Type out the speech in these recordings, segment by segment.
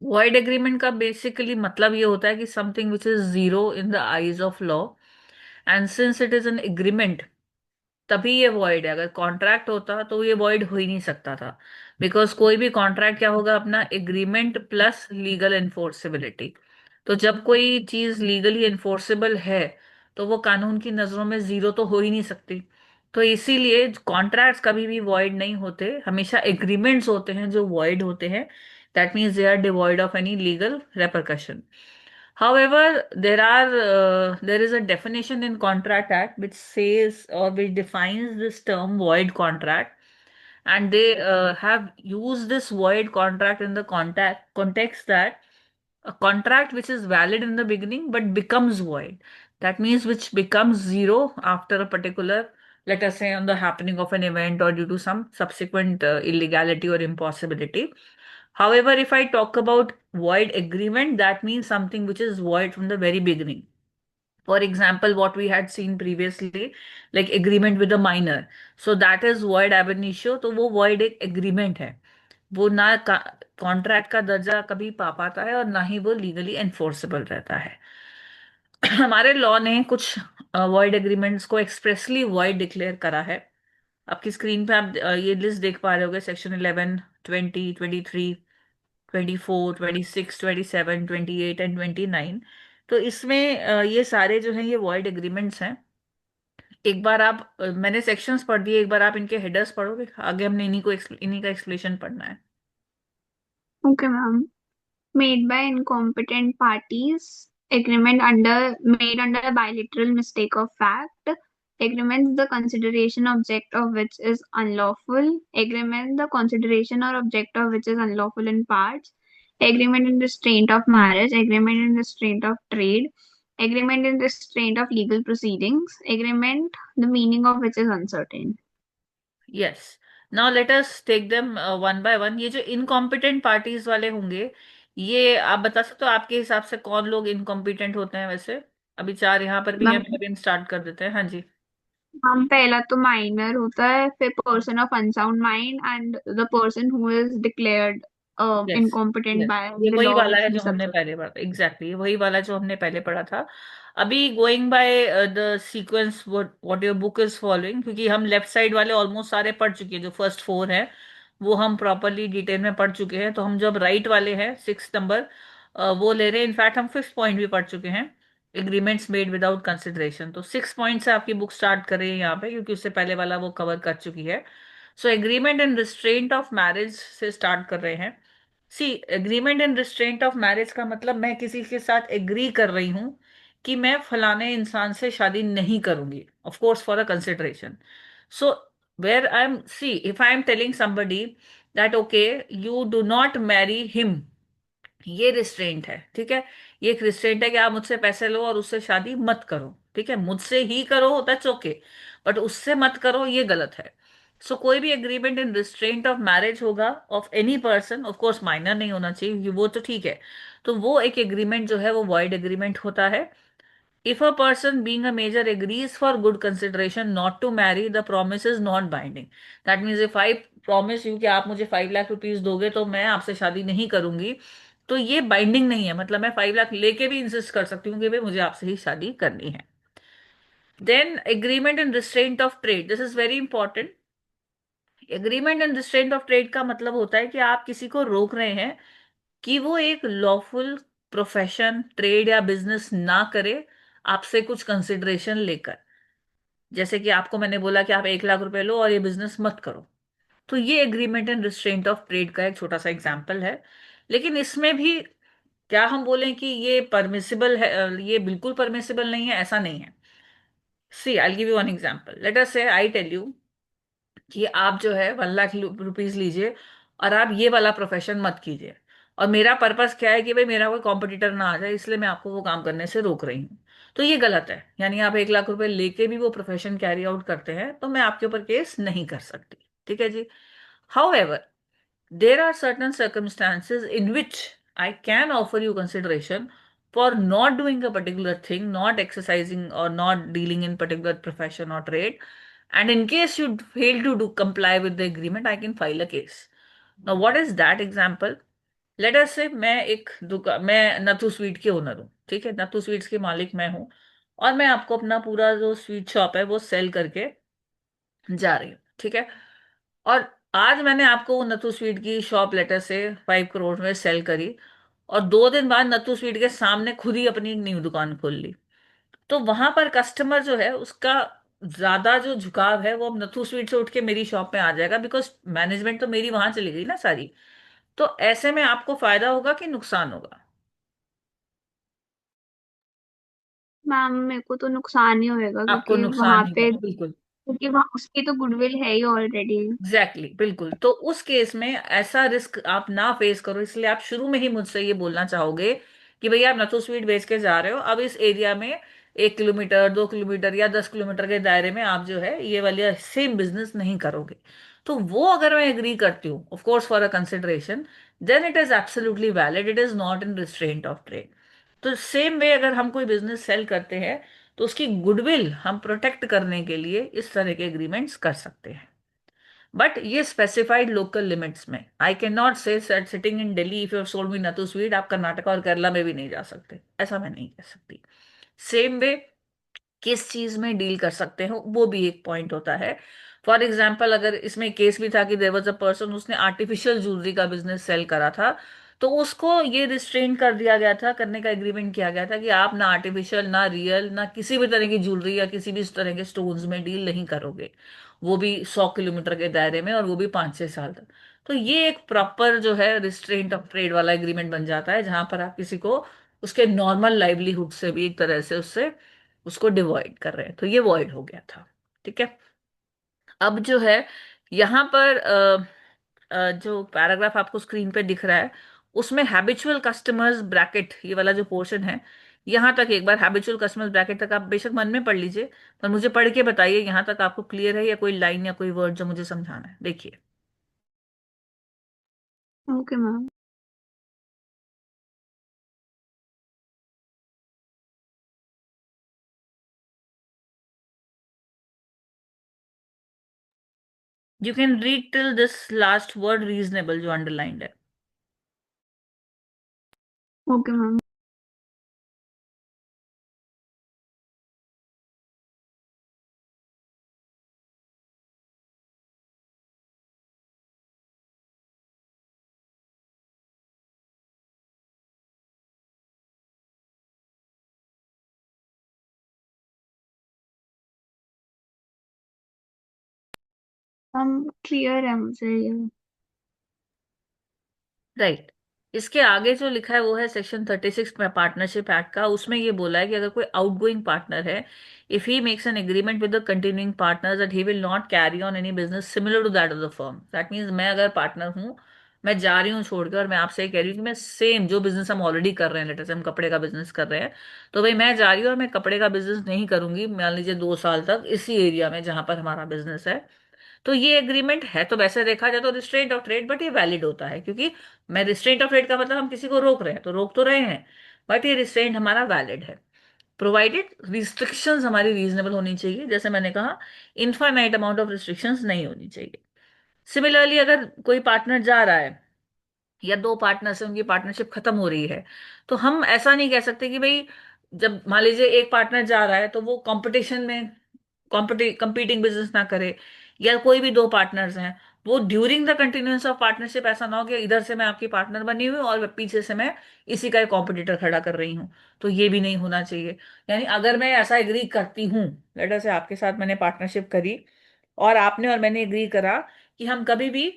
Void agreement का basically मतलब ये होता है कि something which is zero in the eyes of law, and since it is an agreement, तभी ये वॉइड है। अगर कॉन्ट्रैक्ट होता तो ये वॉइड हो ही नहीं सकता था, बिकॉज कोई भी कॉन्ट्रैक्ट क्या होगा, अपना एग्रीमेंट प्लस लीगल एनफोर्सेबिलिटी। तो जब कोई चीज लीगली एनफोर्सेबल है तो वो कानून की नजरों में जीरो तो हो ही नहीं सकती। तो इसीलिए कॉन्ट्रैक्ट्स कभी भी वॉइड नहीं होते, हमेशा एग्रीमेंट्स होते हैं जो वॉइड होते हैं। That means they are devoid of any legal repercussion. However, there is a definition in Contract Act which says or which defines this term void contract, and they have used this void contract in the context that a contract which is valid in the beginning but becomes void. That means which becomes zero after a particular, let us say, on the happening of an event or due to some subsequent illegality or impossibility. However, if I talk about void agreement, that means something which is void from the very beginning. For example, what we had seen previously, like agreement with a minor. So that is void ab initio, तो वो void एक agreement है। वो ना contract का दर्जा कभी पा पाता है और ना ही वो लीगली एनफोर्सेबल रहता है। हमारे लॉ ने कुछ वॉइड एग्रीमेंट्स को एक्सप्रेसली वॉइड डिक्लेयर करा है। आपकी स्क्रीन पे आप ये लिस्ट देख पा रहे होगे, सेक्शन 11, 20, 23, 24, 26, 27, 28 एंड 29। तो इसमें ये सारे जो हैं ये वॉइड एग्रीमेंट्स हैं। एक बार आप मैंने सेक्शंस पढ़ दिए, एक बार आप इनके हेडर्स पढ़ोगे, आगे हमने इन्हीं का एक्सप्लेनेशन पढ़ना है। Okay, ma'am. Made by incompetent parties. Agreement under made under a bilateral mistake of fact. Agreements the consideration object of which is unlawful. Agreement the consideration or object of which is unlawful in parts. Agreement in restraint of marriage. Agreement in restraint of trade. Agreement in restraint of legal proceedings. Agreement the meaning of which is uncertain. Yes. Now let us take them one by one. ये जो incompetent parties वाले होंगे, ये आप बता सकते हो आपके हिसाब से कौन लोग इनकॉम्पिटेंट होते हैं वैसे? अभी चार यहाँ पर भी हैं, मैम फिर स्टार्ट कर देते हैं। हाँ जी। हम पहला तो माइनर होता है, फिर person of unsound mind and the person who is declared yes. Incompetent yes, by ये द वही लॉ, वाला है ये जो सब हमने चीज़। पहले पढ़ा। एग्जैक्टली वही वाला जो हमने पहले पढ़ा था। अभी going by the sequence what your book is following, क्योंकि हम लेफ्ट साइड वाले ऑलमोस्ट सारे पढ़ चुके हैं, जो फर्स्ट फोर है वो हम प्रॉपरली डिटेल में पढ़ चुके हैं। तो हम जब राइट वाले हैं सिक्स नंबर वो ले रहे हैं। इनफैक्ट हम फिफ्थ पॉइंट भी पढ़ चुके हैं, एग्रीमेंट्स मेड विदाउट कंसिडरेशन। तो सिक्स पॉइंट से आपकी बुक स्टार्ट कर रही है यहाँ पे, क्योंकि उससे पहले वाला वो कवर कर चुकी है। So agreement and restraint of marriage से स्टार्ट कर रहे हैं। See, agreement and restraint of marriage का मतलब मैं किसी के साथ एग्री कर रही हूं कि मैं फलाने इंसान से शादी नहीं करूंगी, of course for a consideration. So where I am, see, if I am telling somebody that okay you do not marry him, ये रिस्ट्रेंट है, ठीक है। ये एक रिस्ट्रेंट है कि आप मुझसे पैसे लो और उससे शादी मत करो, ठीक है। मुझसे ही करो, दैट्स ओके, बट उससे मत करो, ये गलत है। सो कोई भी agreement in restraint of marriage होगा of any person, of course minor नहीं होना चाहिए क्योंकि वो तो ठीक है। तो वो एक एग्रीमेंट जो है वो वॉइड एग्रीमेंट होता है। If a person being a major agrees for good consideration not to marry, the promise is not binding. That means if I promise you कि आप मुझे 5 लाख रुपीज दोगे तो मैं आपसे शादी नहीं करूंगी, तो ये बाइंडिंग नहीं है। मतलब मैं 5 लाख लेके भी इंसिस्ट कर सकती हूँ कि भाई मुझे आपसे ही शादी करनी है। Then agreement in restraint of trade, this is very important. Agreement in restraint of trade का मतलब होता है कि आप किसी को रोक रहे हैं कि वो एक लॉफुल प्रोफेशन, ट्रेड या बिजनेस ना करे आपसे कुछ कंसिडरेशन लेकर। जैसे कि आपको मैंने बोला कि आप 1 लाख रुपए लो और ये बिजनेस मत करो, तो ये agreement and restraint of trade का एक छोटा सा एग्जाम्पल है। लेकिन इसमें भी क्या हम बोलें कि ये परमिसिबल है, ये बिल्कुल परमिसिबल नहीं है, ऐसा नहीं है। See, I give you one example. Let us say I tell you कि आप जो है 1 लाख रुपीज लीजिए और आप ये वाला प्रोफेशन मत कीजिए। और मेरा पर्पस क्या है कि भाई मेरा कोई कॉम्पिटिटर ना आ जाए, इसलिए मैं आपको वो काम करने से रोक रही हूँ। तो ये गलत है, यानी आप 1 लाख रुपए लेके भी वो प्रोफेशन कैरी आउट करते हैं तो मैं आपके ऊपर केस नहीं कर सकती, ठीक है जी। However, there are certain circumstances in which I can offer you consideration for not doing a particular thing, not exercising or not dealing in particular profession or trade. And in case you fail to do comply with the agreement, I can file a case. Now, what is that example? Late us से मैं एक दुकान, मैं Nathu sweet की owner हूँ, ठीक है, Nathu sweets की मालिक मैं हूँ, और मैं आपको अपना पूरा जो स्वीट शॉप है वो सेल करके जा रही हूँ, ठीक है। और आज मैंने आपको वो नथु स्वीट की शॉप लेटर से 5 करोड़ में सेल करी, और 2 दिन बाद नथु स्वीट के सामने खुद ही अपनी न्यू दुकान खोल ली। तो वहां पर कस्टमर जो है उसका ज्यादा जो झुकाव है वो अब नथु स्वीट से उठ के मेरी शॉप में आ जाएगा, बिकॉज मैनेजमेंट तो मेरी वहां चली गई ना सारी। तो ऐसे में आपको फायदा होगा कि नुकसान होगा? मैम मेरे को तो नुकसान ही होएगा, आपको क्योंकि नुकसान वहां ही पे, होगा, बिल्कुल। क्योंकि वहां उसकी तो गुडविल है ही ऑलरेडी। एग्जैक्टली exactly, बिल्कुल। तो उस केस में ऐसा रिस्क आप ना फेस करो, इसलिए आप शुरू में ही मुझसे ये बोलना चाहोगे कि भैया आप नथु स्वीट बेच के जा रहे हो, अब इस एरिया में 1 किलोमीटर 2 किलोमीटर या 10 किलोमीटर के दायरे में आप जो है ये वाली सेम बिजनेस नहीं करोगे। तो वो अगर मैं एग्री करती हूँ, of course for a consideration, then it is absolutely valid, it is not in restraint of trade. तो सेम वे अगर हम कोई बिजनेस सेल करते हैं तो उसकी गुडविल हम प्रोटेक्ट करने के लिए इस तरह के एग्रीमेंट्स कर सकते हैं, बट ये स्पेसिफाइड लोकल लिमिट्स में। आई कैन नॉट से sitting in Delhi if you sold me Natu sweet आप कर्नाटका और केरला में भी नहीं जा सकते, ऐसा मैं नहीं कह सकती। सेम वे किस चीज में डील कर सकते हो वो भी एक पॉइंट होता है। फॉर एग्जाम्पल, अगर इसमें केस भी था कि देयर वाज अ पर्सन, उसने आर्टिफिशियल ज्वेलरी का बिजनेस सेल करा था, तो उसको ये रिस्ट्रेन कर दिया गया था, करने का एग्रीमेंट किया गया था कि आप ना आर्टिफिशियल ना रियल ना किसी भी तरह की ज्वेलरी या किसी भी इस तरह के स्टोन्स में डील नहीं करोगे, वो भी 100 किलोमीटर के दायरे में, और वो भी 5 6 साल तक। तो ये एक प्रॉपर जो है रिस्ट्रेंट ऑफ ट्रेड वाला एग्रीमेंट बन जाता है, जहां पर आप किसी को उसके नॉर्मल लाइवलीहुड से भी एक तरह से उससे उसको डिवॉइड कर रहे हैं, तो ये वॉइड हो गया था, ठीक है। अब जो है यहाँ पर जो पैराग्राफ आपको स्क्रीन पे दिख रहा है, उसमें हैबिचुअल कस्टमर्स ब्रैकेट ये वाला जो पोर्शन है, यहाँ तक एक बार हैबिचुअल कस्टमर्स ब्रैकेट तक आप बेशक मन में पढ़ लीजिए, पर मुझे पढ़ के बताइए यहाँ तक आपको क्लियर है, या कोई लाइन या कोई वर्ड जो मुझे समझाना है, देखिए। Okay ma'am. You can read till this last word reasonable जो अंडरलाइंड है। Okay ma'am. हम क्लियर है मुझे ये। राइट। इसके आगे जो लिखा है वो है सेक्शन 36 में पार्टनरशिप एक्ट का, उसमें ये बोला है कि अगर कोई आउटगोइंग पार्टनर है, if he makes an agreement with the continuing partner that he will not carry on any business similar to that of the firm, that means मैं अगर पार्टनर हूँ, मैं जा रही हूँ छोड़ के, और मैं आपसे ये कह रही हूँ कि मैं सेम जो बिजनेस हम ऑलरेडी कर रहे हैं, लेटर से हम कपड़े का बिजनेस कर रहे हैं, तो भाई मैं जा रही हूँ और मैं कपड़े का बिजनेस नहीं करूंगी मान लीजिए 2 साल तक इसी एरिया में जहां पर हमारा बिजनेस है, तो ये एग्रीमेंट है तो वैसे देखा जाए तो रिस्ट्रेंट ऑफ ट्रेड, बट ये वैलिड होता है, क्योंकि मैं रिस्ट्रेंट ऑफ ट्रेड का मतलब हम किसी को रोक रहे हैं तो रोक तो रहे हैं, बट ये रिस्ट्रेंट हमारा वैलिड है, प्रोवाइडेड रिस्ट्रिक्शंस हमारी रीजनेबल होनी चाहिए, जैसे मैंने कहा इनफाइनाइट अमाउंट ऑफ रिस्ट्रिक्शंस नहीं होनी चाहिए। सिमिलरली अगर कोई पार्टनर जा रहा है या दो पार्टनर से उनकी पार्टनरशिप खत्म हो रही है, तो हम ऐसा नहीं कह सकते कि भाई जब मान लीजिए एक पार्टनर जा रहा है तो वो कंपटीशन में कंपीटिंग बिजनेस ना करे, या कोई भी दो पार्टनर्स हैं वो during the continuance of partnership ऐसा ना हो कि इधर से मैं आपकी पार्टनर बनी हुई हूँ और पीछे से मैं इसी का एक कॉम्पिटिटर खड़ा कर रही हूँ, तो ये भी नहीं होना चाहिए। यानी अगर मैं ऐसा एग्री करती हूँ, लेटर से आपके साथ मैंने पार्टनरशिप करी और आपने और मैंने एग्री करा कि हम कभी भी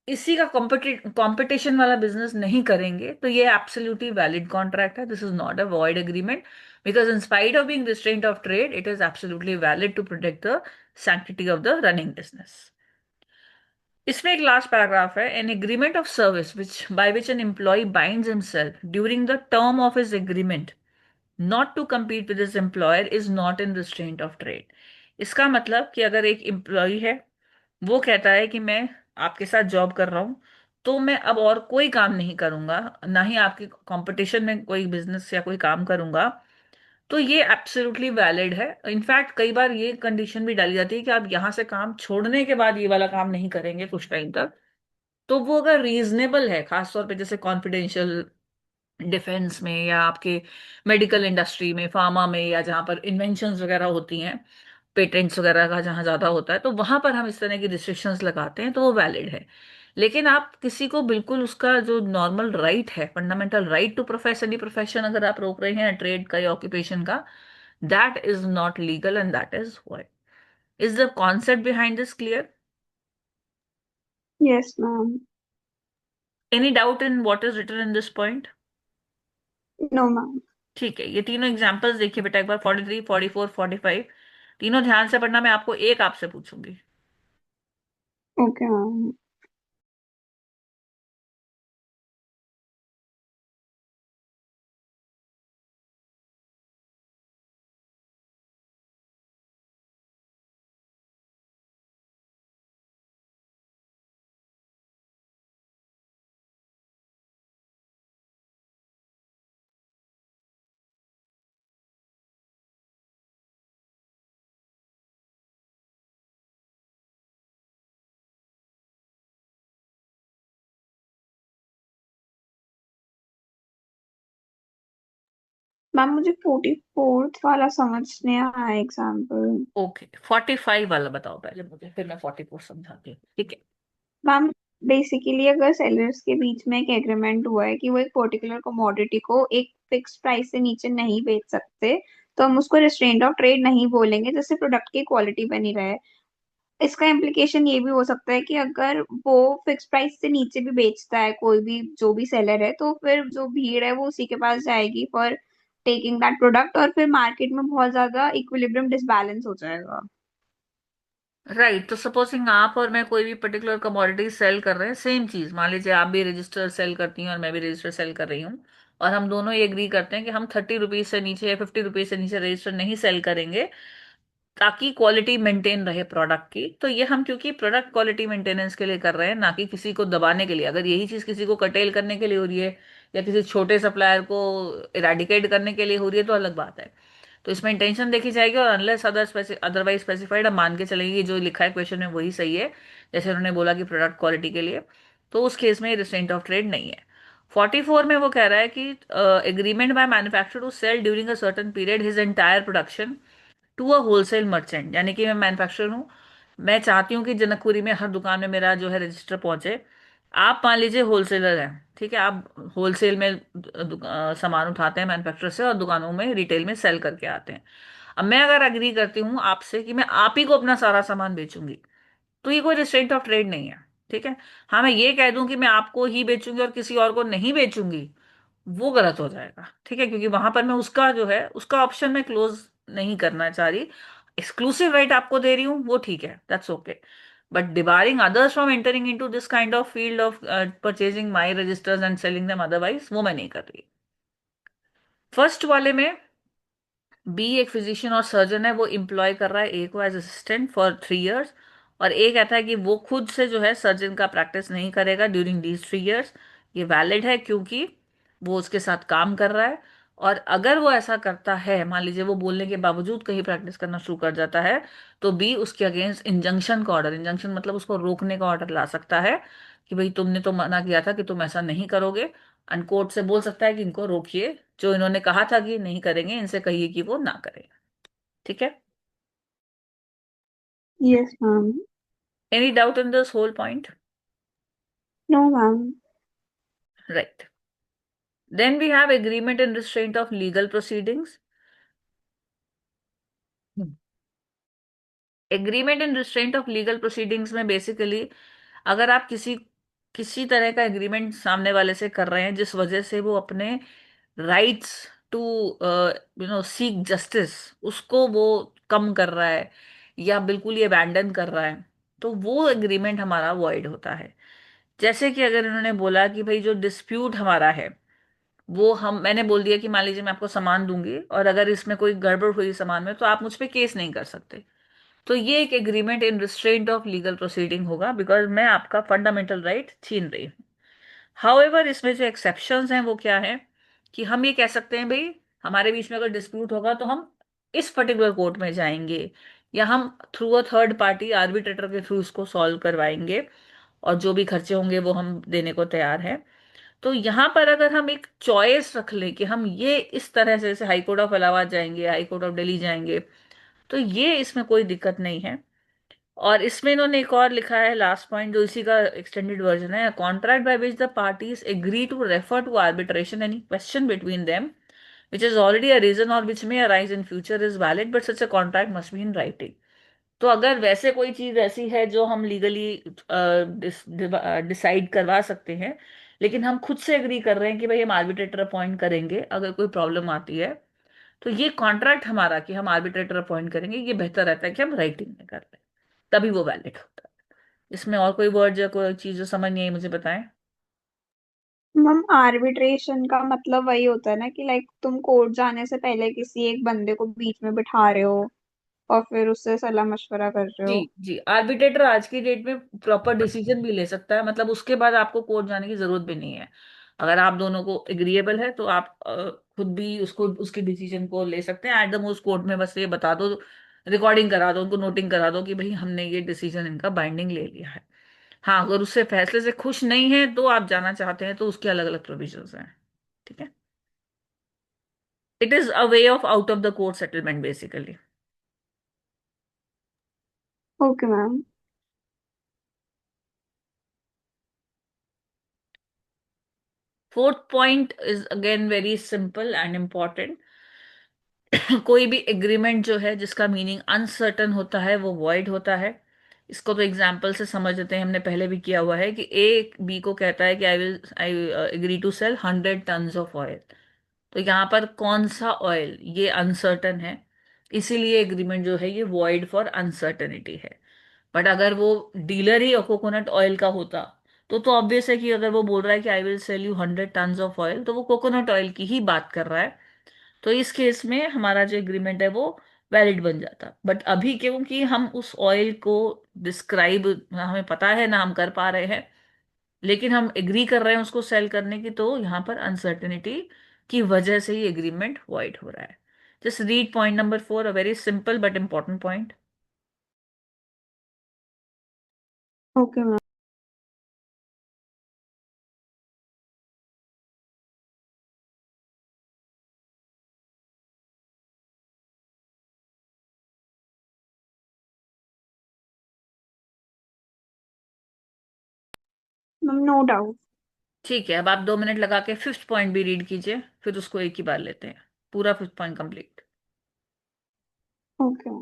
इसी का कंपटीशन वाला बिजनेस नहीं करेंगे, तो ये एब्सोल्युटली वैलिड कॉन्ट्रैक्ट है, this is not a void agreement, because in spite of being restraint of trade it is absolutely valid to protect the sanctity of the running business. इसमें एक last paragraph है, an agreement of service which by which an employ binds himself during the term of his agreement not to compete with his employer is not in restraint of trade। इसका मतलब कि अगर एक employ है, वो कहता है कि मैं आपके साथ जॉब कर रहा हूं, तो मैं अब और कोई काम नहीं करूंगा, ना ही आपकी कंपटीशन में कोई बिजनेस या कोई काम करूंगा, तो ये एब्सोल्युटली वैलिड है। इनफैक्ट कई बार ये कंडीशन भी डाली जाती है कि आप यहां से काम छोड़ने के बाद ये वाला काम नहीं करेंगे कुछ टाइम तक, तो वो अगर रीजनेबल है, खासतौर पे जैसे कॉन्फिडेंशियल डिफेंस में या आपके मेडिकल इंडस्ट्री में, फार्मा में, या जहाँ पर इन्वेंशंस वगैरह होती हैं, पेटेंट्स वगैरह का जहाँ ज्यादा होता है, तो वहां पर हम इस तरह की रिस्ट्रिक्शंस लगाते हैं, तो वो वैलिड है। लेकिन आप किसी को बिल्कुल उसका जो नॉर्मल राइट है, fundamental right to profess any profession, अगर आप रोक रहे हैं ट्रेड का या ऑक्यूपेशन का, that is not legal and that is why. Is the concept behind this clear? Yes, ma'am. Any doubt in what is written in this point? No, ma'am. ठीक है, ये तीनों एग्जांपल्स देखिए बेटा एक बार, 43, 44, 45, तीनों ध्यान से पढ़ना। मैं आपको एक आपसे पूछूंगी। Okay, ma'am. मैम मुझे 44th वाला समझ नहीं आया एग्जाम्पल। ओके, 45 वाला बताओ पहले मुझे, फिर मैं 44 समझाती हूँ, ठीक है? मैम बेसिकली अगर सेलर्स के बीच में एक एग्रीमेंट हुआ है कि वो एक पर्टिकुलर कमोडिटी को एक फिक्स प्राइस से नीचे नहीं बेच सकते, तो हम उसको रिस्ट्रेंट ऑफ ट्रेड नहीं बोलेंगे, जिससे प्रोडक्ट की क्वालिटी बनी रहे। इसका इम्प्लीकेशन ये भी हो सकता है कि अगर वो फिक्स प्राइस से नीचे भी बेचता है कोई भी जो भी सेलर है, तो फिर जो भीड़ है वो उसी के पास जाएगी फॉर टेकिंग दैट प्रोडक्ट, और फिर मार्केट में बहुत ज्यादा इक्विलिब्रियम डिसबैलेंस हो जाएगा। राइट, तो सपोजिंग आप और मैं कोई भी पर्टिकुलर कमोडिटी सेल कर रहे हैं, सेम चीज, मान लीजिए आप भी रजिस्टर सेल करती हैं और मैं भी रजिस्टर सेल कर रही हूँ, और हम दोनों ये एग्री करते हैं कि हम 30 रुपीज से नीचे या 50 रुपीज से नीचे रजिस्टर नहीं सेल करेंगे, ताकि क्वालिटी मेंटेन रहे प्रोडक्ट की। तो ये हम क्योंकि प्रोडक्ट क्वालिटी मेंटेनेंस के लिए कर रहे हैं, ना कि किसी को दबाने के लिए। अगर यही चीज किसी को कटेल करने के लिए हो रही है या किसी छोटे सप्लायर को इरेडिकेट करने के लिए हो रही है, तो अलग बात है। तो इसमें इंटेंशन देखी जाएगी, और अनलेस अदरवाइज स्पेसिफाइड, हम मान के चलेंगे कि जो लिखा है क्वेश्चन में वही सही है, जैसे उन्होंने बोला कि प्रोडक्ट क्वालिटी के लिए, तो उस केस में रिस्ट्रेंट ऑफ ट्रेड नहीं है। 44 में वो कह रहा है कि agreement by manufacturer to sell during a certain period his entire production to a wholesale merchant, यानी कि मैं मैन्युफैक्चरर हूँ, मैं चाहती हूँ कि जनकपुरी में हर दुकान में मेरा जो है रजिस्टर पहुंचे। आप मान लीजिए होलसेलर हैं, ठीक है, आप होलसेल में सामान उठाते हैं मैन्युफैक्चरर से और दुकानों में रिटेल में सेल करके आते हैं। अब मैं अगर अग्री करती हूँ आपसे कि मैं आप ही को अपना सारा सामान बेचूंगी, तो ये कोई रिस्ट्रेंट ऑफ ट्रेड नहीं है, ठीक है। हाँ, मैं ये कह दूं कि मैं आपको ही बेचूंगी और किसी और को नहीं बेचूंगी, वो गलत हो जाएगा, ठीक है, क्योंकि वहां पर मैं उसका जो है उसका ऑप्शन मैं क्लोज नहीं करना चाह रही। एक्सक्लूसिव राइट आपको दे रही हूँ, वो ठीक है, that's okay. But debarring others from entering into this kind of field of purchasing my registers and selling them otherwise, वो मैं नहीं कर रही। फर्स्ट वाले में बी एक फिजिशियन और सर्जन है, वो इम्प्लॉय कर रहा है ए को एज असिस्टेंट फॉर 3 इयर्स, और ए कहता है कि वो खुद से जो है सर्जन का प्रैक्टिस नहीं करेगा ड्यूरिंग दीज 3 इयर्स। ये वैलिड है क्योंकि वो उसके साथ काम कर रहा है। और अगर वो ऐसा करता है, मान लीजिए वो बोलने के बावजूद कहीं प्रैक्टिस करना शुरू कर जाता है, तो बी उसके अगेंस्ट इंजंक्शन का ऑर्डर, इंजंक्शन मतलब उसको रोकने का ऑर्डर ला सकता है, कि भाई तुमने तो मना किया था कि तुम ऐसा नहीं करोगे, अनकोर्ट से बोल सकता है कि इनको रोकिए, जो इन्होंने कहा था कि नहीं करेंगे, इनसे कहिए कि वो ना करें, ठीक है। Yes ma'am. Any doubt in this whole point? No ma'am. Right, then we have agreement in restraint of legal proceedings. Agreement in restraint of legal proceedings में बेसिकली, अगर आप किसी किसी तरह का एग्रीमेंट सामने वाले से कर रहे हैं जिस वजह से वो अपने राइट्स टू सीक जस्टिस, उसको वो कम कर रहा है या बिल्कुल ये अबैंडन कर रहा है, तो वो एग्रीमेंट हमारा वॉइड होता है। जैसे कि अगर इन्होंने बोला कि भाई जो डिस्प्यूट हमारा है, वो हम मैंने बोल दिया कि मान लीजिए मैं आपको सामान दूंगी और अगर इसमें कोई गड़बड़ हुई सामान में, तो आप मुझ पे केस नहीं कर सकते, तो ये एक agreement in restraint of legal proceeding होगा, बिकॉज मैं आपका फंडामेंटल राइट छीन रही हूँ। हाउएवर इसमें जो एक्सेप्शंस हैं वो क्या है, कि हम ये कह सकते हैं भाई हमारे बीच में अगर डिस्प्यूट होगा तो हम इस पर्टिकुलर कोर्ट में जाएंगे, या हम through a third party arbitrator के थ्रू इसको सॉल्व करवाएंगे, और जो भी खर्चे होंगे वो हम देने को तैयार हैं। तो यहाँ पर अगर हम एक चॉइस रख लें कि हम ये इस तरह से, जैसे हाई कोर्ट ऑफ इलाहाबाद जाएंगे, हाई कोर्ट ऑफ दिल्ली जाएंगे, तो ये इसमें कोई दिक्कत नहीं है। और इसमें इन्होंने एक और लिखा है लास्ट पॉइंट, जो इसी का एक्सटेंडेड वर्जन है, contract by which the parties agree to refer to arbitration any question between them which is already a reason or which may arise in future is valid but such a contract must be in writing। तो अगर वैसे कोई चीज ऐसी है जो हम legally decide करवा सकते हैं, लेकिन हम खुद से एग्री कर रहे हैं कि भाई हम आर्बिट्रेटर अपॉइंट करेंगे अगर कोई प्रॉब्लम आती है, तो ये कॉन्ट्रैक्ट हमारा कि हम आर्बिट्रेटर अपॉइंट करेंगे, ये बेहतर रहता है कि हम राइटिंग में कर लें, तभी वो वैलिड होता है। इसमें और कोई वर्ड या कोई चीज जो समझ नहीं आई मुझे बताएं। मैम आर्बिट्रेशन का मतलब वही होता है ना कि लाइक तुम कोर्ट जाने से पहले किसी एक बंदे को बीच में बिठा रहे हो और फिर उससे सलाह मशवरा कर रहे जी हो। जी, आर्बिट्रेटर आज की डेट में प्रॉपर डिसीजन भी ले सकता है, मतलब उसके बाद आपको कोर्ट जाने की जरूरत भी नहीं है। अगर आप दोनों को एग्रीएबल है तो आप खुद भी उसको उसके डिसीजन को ले सकते हैं। एट द मोस्ट कोर्ट में बस ये बता दो, रिकॉर्डिंग करा दो, उनको नोटिंग करा दो कि भाई हमने ये डिसीजन इनका बाइंडिंग ले लिया है। हाँ, अगर उससे फैसले से खुश नहीं है तो आप जाना चाहते हैं तो उसके अलग अलग प्रोविजंस हैं। ठीक है। It is a way of out of the court settlement basically. Okay ma'am. Fourth point is again very simple and important. कोई भी एग्रीमेंट जो है जिसका मीनिंग अनसर्टन होता है वो वॉइड होता है। इसको तो एग्जाम्पल से समझ लेते हैं, हमने पहले भी किया हुआ है कि ए बी को कहता है कि I agree to sell 100 tons of oil. तो यहाँ पर कौन सा ऑयल, ये अनसर्टन है, इसीलिए एग्रीमेंट जो है ये वॉइड फॉर अनसर्टनिटी है। बट अगर वो डीलर ही कोकोनट ऑयल का होता, तो ऑब्वियस है कि अगर वो बोल रहा है कि I will sell you 100 tons of oil, तो वो कोकोनट ऑयल की ही बात कर रहा है। तो इस केस में हमारा जो एग्रीमेंट है वो वैलिड बन जाता। बट अभी क्योंकि हम उस ऑयल को डिस्क्राइब, हमें पता है ना हम कर पा रहे हैं, लेकिन हम एग्री कर रहे हैं उसको सेल करने की, तो यहाँ पर अनसर्टेनिटी की वजह से ही एग्रीमेंट वॉइड हो रहा है। Just read point number 4, a very simple but important point. Okay ma'am. Ma'am no doubt. ठीक है, अब आप 2 मिनट लगा के फिफ्थ पॉइंट भी रीड कीजिए, फिर उसको एक ही बार लेते हैं, पूरा फिफ्थ पॉइंट कंप्लीट। ओके।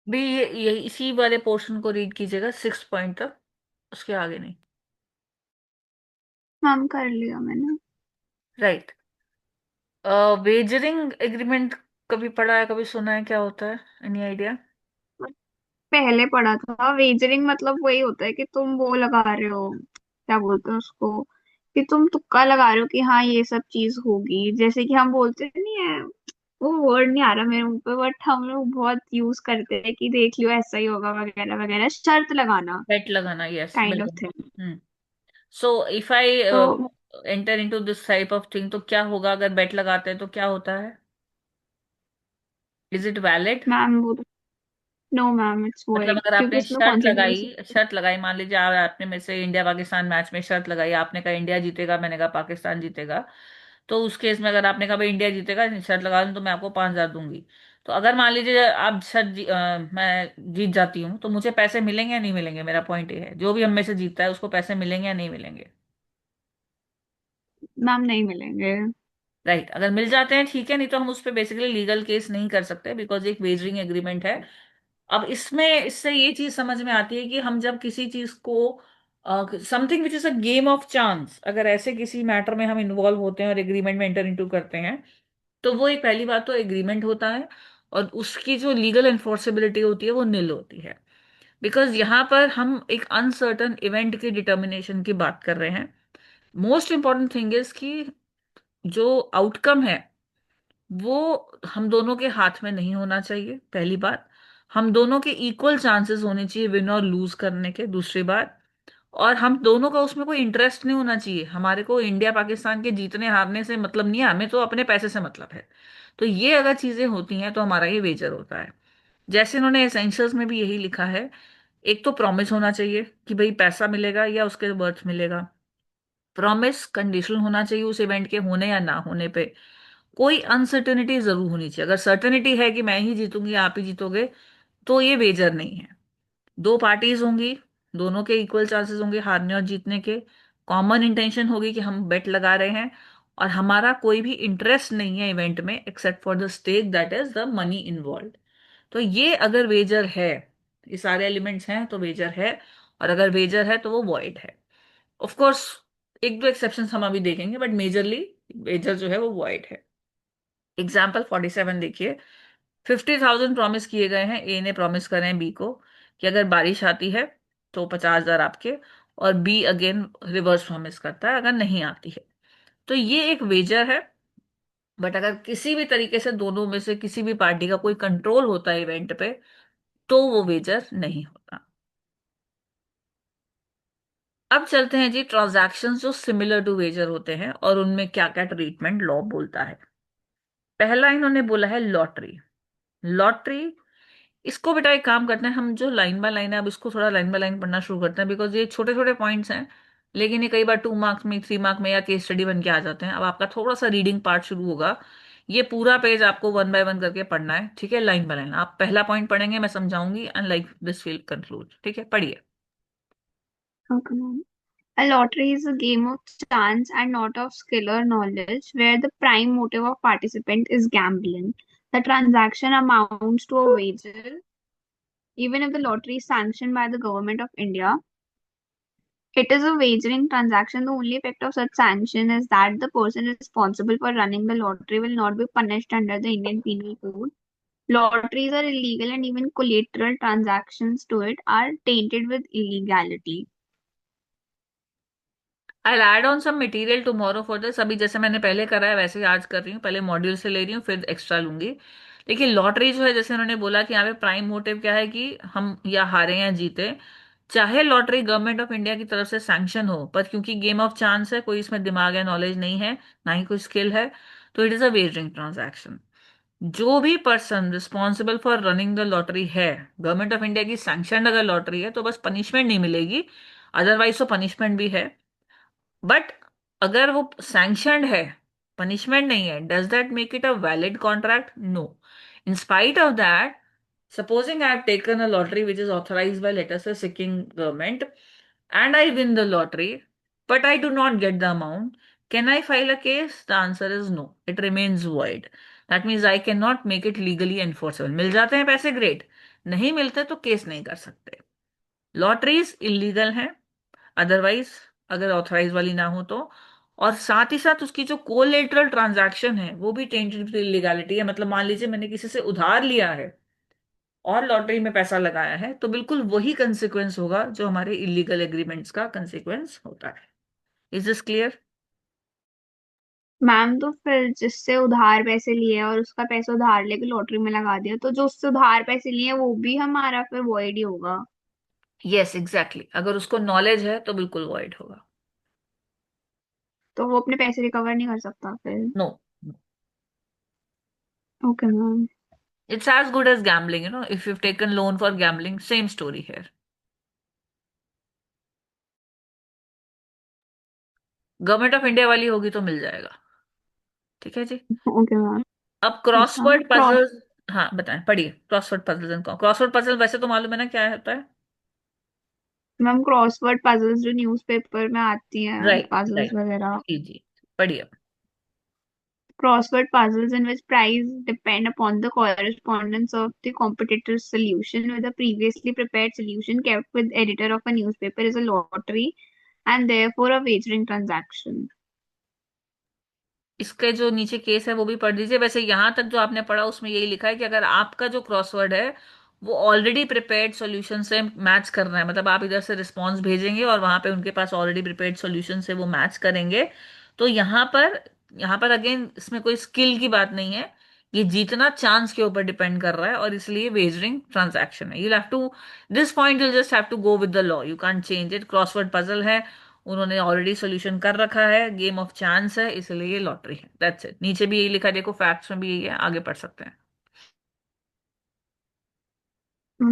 भी ये इसी वाले पोर्शन को रीड कीजिएगा 6 पॉइंट तक, उसके आगे नहीं। मैम कर लिया मैंने। राइट। वेजरिंग एग्रीमेंट कभी पढ़ा है, कभी सुना है, क्या होता है, एनी आइडिया? पहले पढ़ा था। वेजरिंग मतलब वही होता है कि तुम वो लगा रहे हो, क्या बोलते हैं उसको, कि तुम तुक्का लगा रहे हो कि हाँ ये सब चीज होगी। जैसे कि हम बोलते नहीं है, वो वर्ड नहीं आ रहा मेरे मुंह पे, बट हम लोग बहुत यूज करते हैं कि देख लियो ऐसा ही होगा वगैरह वगैरह, शर्त लगाना, बेट लगाना, यस काइंड ऑफ बिल्कुल। Thing. Hmm. So if I तो enter into this type of thing, तो क्या होगा अगर बेट लगाते हैं तो क्या होता है? Is it valid? मैम वो तो, नो मैम इट्स मतलब वॉइड, अगर क्योंकि आपने उसमें कंसिडरेशन। शर्त लगाई, मान लीजिए आपने मेरे से इंडिया पाकिस्तान मैच में शर्त लगाई, आपने कहा इंडिया जीतेगा, मैंने कहा पाकिस्तान जीतेगा, तो उस केस में अगर आपने कहा भाई इंडिया जीतेगा, शर्त लगा दूं तो मैं आपको 5,000 दूंगी। तो अगर मान लीजिए आप मैं जीत जाती हूँ, तो मुझे पैसे मिलेंगे या नहीं मिलेंगे? मेरा पॉइंट ये है, जो भी हम में से जीतता है उसको पैसे मिलेंगे या नहीं मिलेंगे? मैम नहीं मिलेंगे। राइट, अगर मिल जाते हैं ठीक है, नहीं तो हम उस पर बेसिकली लीगल केस नहीं कर सकते, बिकॉज एक वेजरिंग एग्रीमेंट है। अब इसमें इससे ये चीज समझ में आती है कि हम जब किसी चीज को, something which is a game of chance, अगर ऐसे किसी मैटर में हम इन्वॉल्व होते हैं और एग्रीमेंट में एंटर इनटू करते हैं, तो वो एक, पहली बात तो एग्रीमेंट होता है, और उसकी जो लीगल एनफोर्सेबिलिटी होती है वो निल होती है। बिकॉज यहाँ पर हम एक अनसर्टन इवेंट की डिटर्मिनेशन की बात कर रहे हैं। मोस्ट इंपॉर्टेंट थिंग इज कि जो आउटकम है वो हम दोनों के हाथ में नहीं होना चाहिए, पहली बात। हम दोनों के इक्वल चांसेस होने चाहिए विन और लूज करने के, दूसरी बात। और हम दोनों का उसमें कोई इंटरेस्ट नहीं होना चाहिए, हमारे को इंडिया पाकिस्तान के जीतने हारने से मतलब नहीं है, हमें तो अपने पैसे से मतलब है। तो ये अगर चीजें होती हैं तो हमारा ये वेजर होता है। जैसे इन्होंने एसेंशियल्स में भी यही लिखा है, एक तो प्रॉमिस होना चाहिए कि भाई पैसा मिलेगा या उसके वर्थ मिलेगा। प्रॉमिस कंडीशनल होना चाहिए उस इवेंट के होने या ना होने पे। कोई अनसर्टेनिटी जरूर होनी चाहिए, अगर सर्टेनिटी है कि मैं ही जीतूंगी आप ही जीतोगे, तो ये वेजर नहीं है। दो पार्टीज होंगी, दोनों के इक्वल चांसेस होंगे हारने और जीतने के। कॉमन इंटेंशन होगी कि हम बेट लगा रहे हैं, और हमारा कोई भी इंटरेस्ट नहीं है इवेंट में except for the stake that is the money involve. तो ये अगर वेजर है, ये सारे एलिमेंट्स हैं तो वेजर है। और अगर वेजर है तो वो वॉइड है। ऑफ कोर्स एक दो एक्सेप्शंस हम अभी देखेंगे, बट मेजरली वेजर जो है वो वॉइड है। एग्जाम्पल 47 देखिए। 50,000 प्रॉमिस किए गए हैं, ए ने प्रॉमिस करे हैं बी को कि अगर बारिश आती है तो 50,000 आपके, और बी अगेन रिवर्स प्रॉमिस करता है अगर नहीं आती है। तो ये एक वेजर है। बट अगर किसी भी तरीके से दोनों में से किसी भी पार्टी का कोई कंट्रोल होता है इवेंट पे, तो वो वेजर नहीं होता। अब चलते हैं जी ट्रांजैक्शंस जो सिमिलर टू वेजर होते हैं और उनमें क्या क्या ट्रीटमेंट लॉ बोलता है। पहला इन्होंने बोला है लॉटरी। लॉटरी, इसको बेटा एक काम करते हैं, हम जो लाइन बाय लाइन है अब इसको थोड़ा लाइन बाय लाइन पढ़ना शुरू करते हैं, बिकॉज ये छोटे छोटे पॉइंट्स हैं, लेकिन ये कई बार 2 मार्क्स में, 3 मार्क में या केस स्टडी बन के आ जाते हैं। अब आपका थोड़ा सा रीडिंग पार्ट शुरू होगा, ये पूरा पेज आपको वन बाय वन करके पढ़ना है, ठीक है? लाइन बाय लाइन आप पहला पॉइंट पढ़ेंगे, मैं समझाऊंगी, and like this will conclude, ठीक है? पढ़िए। Okay ma'am. A lottery is a game of chance and not of skill or knowledge, where the prime motive of participant is gambling. The transaction amounts to a wager, even if the lottery is sanctioned by the government of India. It is a wagering transaction. The only effect of such sanction is that the person responsible for running the lottery will not be punished under the Indian Penal Code. Lotteries are illegal and even collateral transactions to it are tainted with illegality. I add on some material tomorrow for this. अभी जैसे मैंने पहले करा है वैसे ही आज कर रही हूँ, पहले मॉड्यूल से ले रही हूँ फिर एक्स्ट्रा लूंगी। देखिए लॉटरी जो है, जैसे उन्होंने बोला कि यहाँ पे प्राइम मोटिव क्या है कि हम या हारे या जीते। चाहे लॉटरी गवर्नमेंट ऑफ इंडिया की तरफ से सैंक्शन हो, पर क्योंकि गेम ऑफ चांस है, कोई इसमें दिमाग या नॉलेज नहीं है, ना ही कोई स्किल है, तो it is a wagering transaction. जो भी person responsible for running the lottery है, गवर्नमेंट ऑफ इंडिया की सैंक्शन अगर लॉटरी है, तो बस पनिशमेंट नहीं मिलेगी, अदरवाइज तो पनिशमेंट भी है। बट अगर वो सैंक्शनड है, पनिशमेंट नहीं है, does that make it a valid contract? No. In spite of that, supposing I have taken a lottery which is authorised by let's say Sikkim government, and I win the lottery, but I do not get the amount, can I file a case? The answer is no. It remains void. That means I cannot make it legally enforceable. मिल जाते हैं पैसे, great. नहीं मिलते तो case नहीं कर सकते। Lotteries illegal हैं, अदरवाइज अगर ऑथराइज वाली ना हो तो। और साथ ही साथ उसकी जो कोलेटरल ट्रांजैक्शन है वो भी टेंटेड इलीगैलिटी है। मतलब मान लीजिए मैंने किसी से उधार लिया है और लॉटरी में पैसा लगाया है, तो बिल्कुल वही कंसिक्वेंस होगा जो हमारे इलीगल एग्रीमेंट्स का कंसिक्वेंस होता है। Is this clear? मैम तो फिर जिससे उधार पैसे लिए और उसका पैसा उधार लेके लॉटरी में लगा दिया, तो जो उससे उधार पैसे लिए वो भी हमारा फिर वॉइड ही होगा। यस एग्जैक्टली, अगर उसको नॉलेज है तो बिल्कुल वॉइड होगा। तो वो अपने पैसे रिकवर नहीं कर सकता फिर। No. Okay ma'am. It's as good as gambling, if you've taken loan for gambling, same story here. Government of India वाली होगी तो मिल जाएगा। ठीक है जी। Okay ma'am. अब यस मैम। Crossword puzzle. हाँ बताएं, पढ़िए क्रॉसवर्ड पजल। क्रॉसवर्ड पजल वैसे तो मालूम है ना क्या होता है। मैम क्रॉसवर्ड पजल्स जो न्यूज़पेपर में आती हैं, राइट पजल्स राइट। वगैरह। जी जी। पढ़िए। Crossword puzzles in which prize depend upon the correspondence of the competitor's solution with a previously prepared solution kept with editor of a newspaper is a lottery and therefore a wagering transaction. इसके जो नीचे case है वो भी पढ़ लीजिए। वैसे यहाँ तक जो आपने पढ़ा उसमें यही लिखा है कि अगर आपका जो क्रॉसवर्ड है वो ऑलरेडी प्रिपेयर्ड सॉल्यूशन से मैच कर रहा है, मतलब आप इधर से रिस्पॉन्स भेजेंगे और वहां पे उनके पास ऑलरेडी प्रिपेयर्ड सॉल्यूशन से वो मैच करेंगे, तो यहाँ पर अगेन इसमें कोई स्किल की बात नहीं है। ये जीतना चांस के ऊपर डिपेंड कर रहा है और इसलिए वेजरिंग ट्रांजैक्शन है। You have to, this point you just have to go with the law, you can't change it. Crossword puzzle है, उन्होंने ऑलरेडी सोल्यूशन कर रखा है, गेम ऑफ चांस है, इसलिए ये लॉटरी है। That's it. नीचे भी यही लिखा है, देखो फैक्ट्स में भी यही है, आगे पढ़ सकते हैं।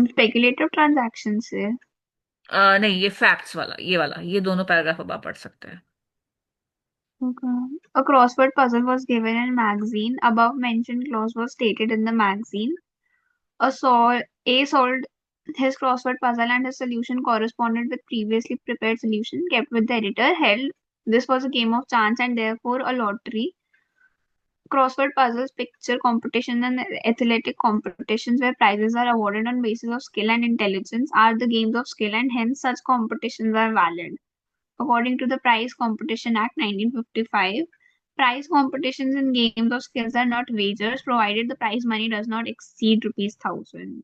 Speculative transactions से। नहीं, ये फैक्ट्स वाला, ये वाला, ये दोनों पैराग्राफ अब आप पढ़ सकते हैं। Okay. A crossword puzzle was given in magazine. Above mentioned clause was stated in the magazine. A solved his crossword puzzle and his solution corresponded with previously prepared solution kept with the editor. Held this was a game of chance and therefore a lottery. Crossword puzzles, picture competitions, and athletic competitions where prizes are awarded on basis of skill and intelligence are the games of skill and hence such competitions are valid. According to the Prize Competition Act 1955, prize competitions in games of skills are not wagers provided the prize money does not exceed rupees 1000.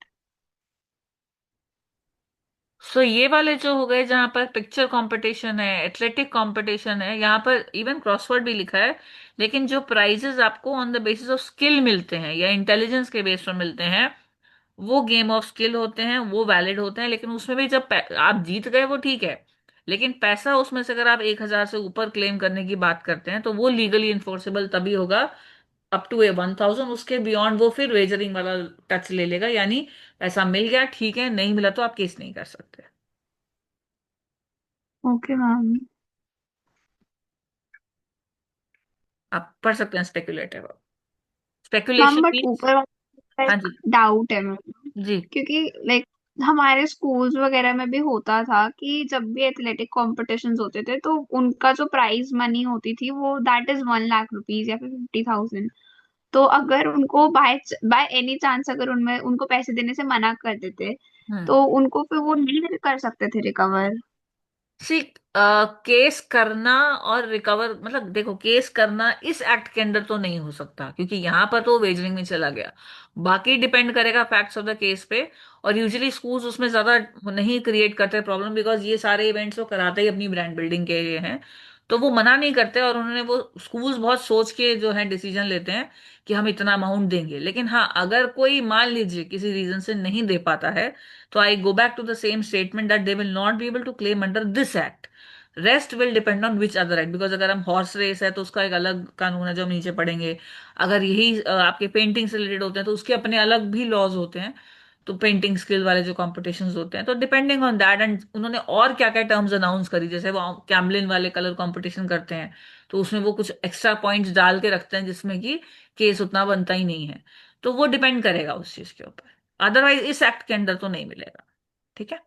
सो ये वाले जो हो गए जहां पर picture competition है, athletic competition है, यहाँ पर इवन क्रॉसवर्ड भी लिखा है, लेकिन जो प्राइजेस आपको on the basis of skill मिलते हैं या इंटेलिजेंस के बेस पर मिलते हैं, वो गेम ऑफ स्किल होते हैं, वो वैलिड होते हैं। लेकिन उसमें भी जब आप जीत गए वो ठीक है, लेकिन पैसा उसमें से अगर आप 1,000 से ऊपर क्लेम करने की बात करते हैं तो वो लीगली इन्फोर्सेबल तभी होगा अप टू ए 1,000। उसके बियॉन्ड वो फिर वेजरिंग वाला टच ले लेगा, यानी पैसा मिल गया ठीक है, नहीं मिला तो आप केस नहीं कर सकते। Okay, ma'am. आप पढ़ सकते हैं speculative. Ma'am speculation but means. ऊपर वाला हाँ एक जी। डाउट है मैम, जी। क्योंकि लाइक हमारे स्कूल्स वगैरह में भी होता था कि जब भी एथलेटिक कॉम्पिटिशन्स होते थे तो उनका जो प्राइज मनी होती थी वो दैट इज 1 लाख रुपीज या फिर 50,000। तो अगर उनको बाय बाय एनी चांस अगर उनमें उनको पैसे देने से मना कर देते हम्म। तो उनको फिर वो नहीं कर सकते थे रिकवर। सी, केस करना और रिकवर, मतलब देखो केस करना इस एक्ट के अंदर तो नहीं हो सकता क्योंकि यहाँ पर तो वेजरिंग में चला गया। बाकी डिपेंड करेगा फैक्ट्स ऑफ द केस पे। और यूजुअली स्कूल्स उसमें ज्यादा नहीं क्रिएट करते प्रॉब्लम, बिकॉज ये सारे इवेंट्स वो कराते ही अपनी ब्रांड बिल्डिंग के लिए हैं, तो वो मना नहीं करते। और उन्होंने वो स्कूल्स बहुत सोच के जो है डिसीजन लेते हैं कि हम इतना अमाउंट देंगे। लेकिन हाँ, अगर कोई मान लीजिए किसी रीजन से नहीं दे पाता है, तो I go back to the same statement that they will not be able to claim under this act. Rest will depend on which other act, because अगर हम हॉर्स रेस है तो उसका एक अलग कानून है जो हम नीचे पढ़ेंगे। अगर यही आपके पेंटिंग से रिलेटेड होते हैं तो उसके अपने अलग भी लॉज होते हैं। तो पेंटिंग स्किल वाले जो कॉम्पिटिशन्स होते हैं, तो डिपेंडिंग ऑन दैट, एंड उन्होंने और क्या क्या टर्म्स अनाउंस करी, जैसे वो कैमलिन वाले कलर कंपटीशन करते हैं तो उसमें वो कुछ एक्स्ट्रा पॉइंट्स डाल के रखते हैं जिसमें कि केस उतना बनता ही नहीं है। तो वो डिपेंड करेगा उस चीज के ऊपर, अदरवाइज इस एक्ट के अंदर तो नहीं मिलेगा। ठीक है।